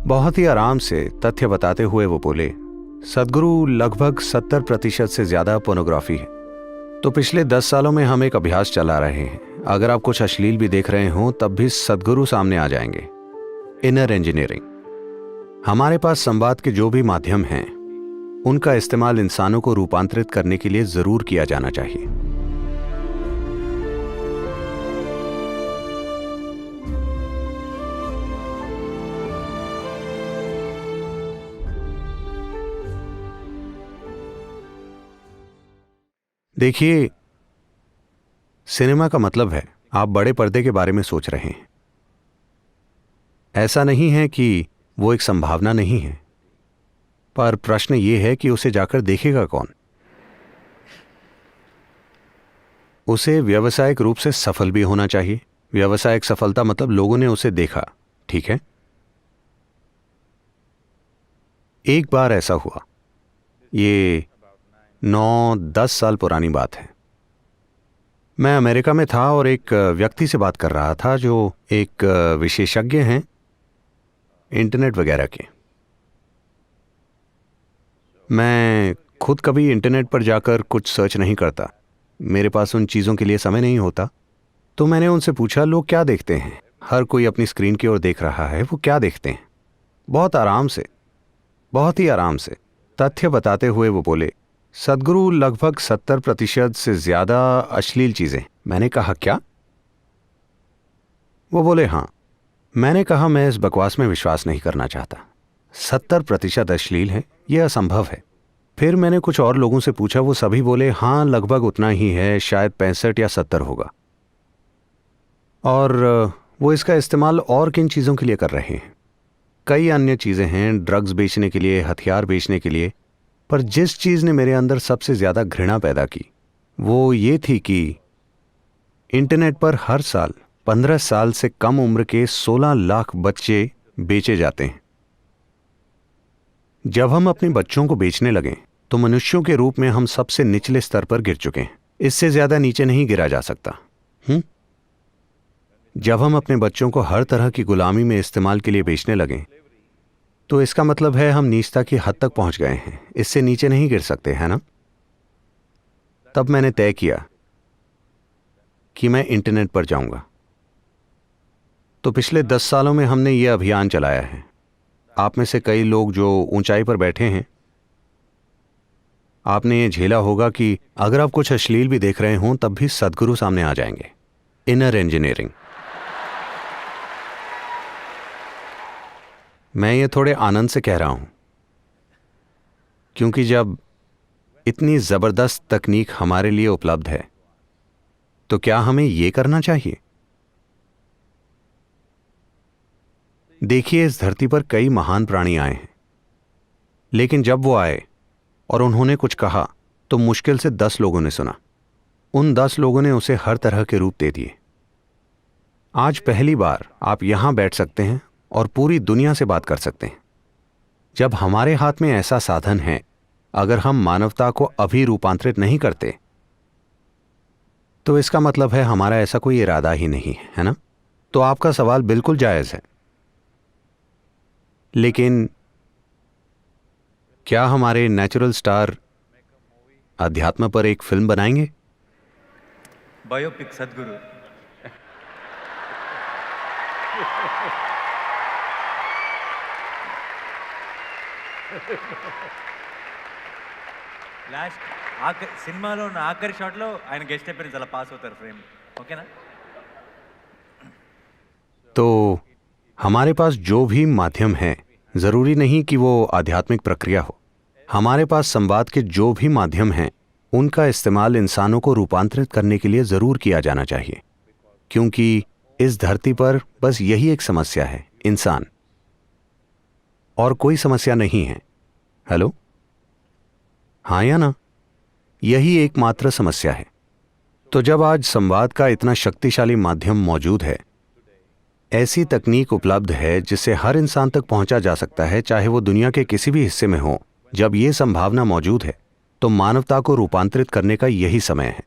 बहुत ही आराम से तथ्य बताते हुए वो बोले, सदगुरु लगभग 70% से ज्यादा पोर्नोग्राफी है। तो पिछले 10 सालों में हम एक अभ्यास चला रहे हैं। अगर आप कुछ अश्लील भी देख रहे हो तब भी सदगुरु सामने आ जाएंगे। Inner engineering. हमारे पास संवाद के जो भी माध्यम हैं उनका इस्तेमाल इंसानों को रूपांतरित करने के लिए जरूर किया जाना चाहिए। देखिए, सिनेमा का मतलब है आप बड़े पर्दे के बारे में सोच रहे हैं। ऐसा नहीं है कि वो एक संभावना नहीं है, पर प्रश्न ये है कि उसे जाकर देखेगा कौन। उसे व्यावसायिक रूप से सफल भी होना चाहिए। व्यावसायिक सफलता मतलब लोगों ने उसे देखा, ठीक है। एक बार ऐसा हुआ, ये 9-10 साल पुरानी बात है। मैं अमेरिका में था और एक व्यक्ति से बात कर रहा था जो एक विशेषज्ञ हैं इंटरनेट वगैरह के। मैं खुद कभी इंटरनेट पर जाकर कुछ सर्च नहीं करता, मेरे पास उन चीज़ों के लिए समय नहीं होता। तो मैंने उनसे पूछा, लोग क्या देखते हैं? हर कोई अपनी स्क्रीन की ओर देख रहा है, वो क्या देखते हैं? बहुत आराम से, बहुत ही आराम से तथ्य बताते हुए वो बोले, सदगुरु लगभग 70% से ज्यादा अश्लील चीजें। मैंने कहा क्या? वो बोले हाँ। मैंने कहा मैं इस बकवास में विश्वास नहीं करना चाहता। 70% अश्लील है, यह असंभव है। फिर मैंने कुछ और लोगों से पूछा, वो सभी बोले हाँ लगभग उतना ही है, शायद 65 या 70 होगा। और वो इसका इस्तेमाल और किन चीज़ों के लिए कर रहे हैं? कई अन्य चीज़ें हैं, ड्रग्स बेचने के लिए, हथियार बेचने के लिए। पर जिस चीज़ ने मेरे अंदर सबसे ज़्यादा घृणा पैदा की वो ये थी कि इंटरनेट पर हर साल 15 साल से कम उम्र के 16 लाख बच्चे बेचे जाते हैं। जब हम अपने बच्चों को बेचने लगे तो मनुष्यों के रूप में हम सबसे निचले स्तर पर गिर चुके हैं। इससे ज़्यादा नीचे नहीं गिरा जा सकता। जब हम अपने बच्चों को हर तरह की गुलामी में इस्तेमाल के लिए बेचने लगे तो इसका मतलब है हम नीचता की हद तक पहुंच गए हैं, इससे नीचे नहीं गिर सकते, है ना? तब मैंने तय किया कि मैं इंटरनेट पर जाऊंगा। तो पिछले 10 सालों में हमने यह अभियान चलाया है। आप में से कई लोग जो ऊंचाई पर बैठे हैं, आपने ये झेला होगा कि अगर आप कुछ अश्लील भी देख रहे हों तब भी सदगुरु सामने आ जाएंगे। Inner engineering. मैं ये थोड़े आनंद से कह रहा हूं क्योंकि जब इतनी जबरदस्त तकनीक हमारे लिए उपलब्ध है तो क्या हमें ये करना चाहिए? देखिए, इस धरती पर कई महान प्राणी आए हैं, लेकिन जब वो आए और उन्होंने कुछ कहा तो मुश्किल से 10 लोगों ने सुना। उन 10 लोगों ने उसे हर तरह के रूप दे दिए। आज पहली बार आप यहां बैठ सकते हैं और पूरी दुनिया से बात कर सकते हैं। जब हमारे हाथ में ऐसा साधन है, अगर हम मानवता को अभी रूपांतरित नहीं करते तो इसका मतलब है हमारा ऐसा कोई इरादा ही नहीं है ना? तो आपका सवाल बिल्कुल जायज है, लेकिन क्या हमारे नेचुरल स्टार अध्यात्म पर एक फिल्म बनाएंगे? बायोपिक सदगुरु। లాస్ట్ సినిమాలో ఉన్న ఆఖరి షాట్లో ఆయన గెస్ట్ అపియరెన్స్ అలా పాస్ అవుతారు ఫ్రేమ్, ఓకేనా? तो हमारे पास जो भी माध्यम है, जरूरी नहीं कि वो आध्यात्मिक प्रक्रिया हो। हमारे पास संवाद के जो भी माध्यम हैं उनका इस्तेमाल इंसानों को रूपांतरित करने के लिए जरूर किया जाना चाहिए, क्योंकि इस धरती पर बस यही एक समस्या है, इंसान, और कोई समस्या नहीं है। हेलो, हाँ या ना? यही एकमात्र समस्या है। तो जब आज संवाद का इतना शक्तिशाली माध्यम मौजूद है, ऐसी तकनीक उपलब्ध है जिससे हर इंसान तक पहुंचा जा सकता है, चाहे वो दुनिया के किसी भी हिस्से में हो, जब ये संभावना मौजूद है तो मानवता को रूपांतरित करने का यही समय है।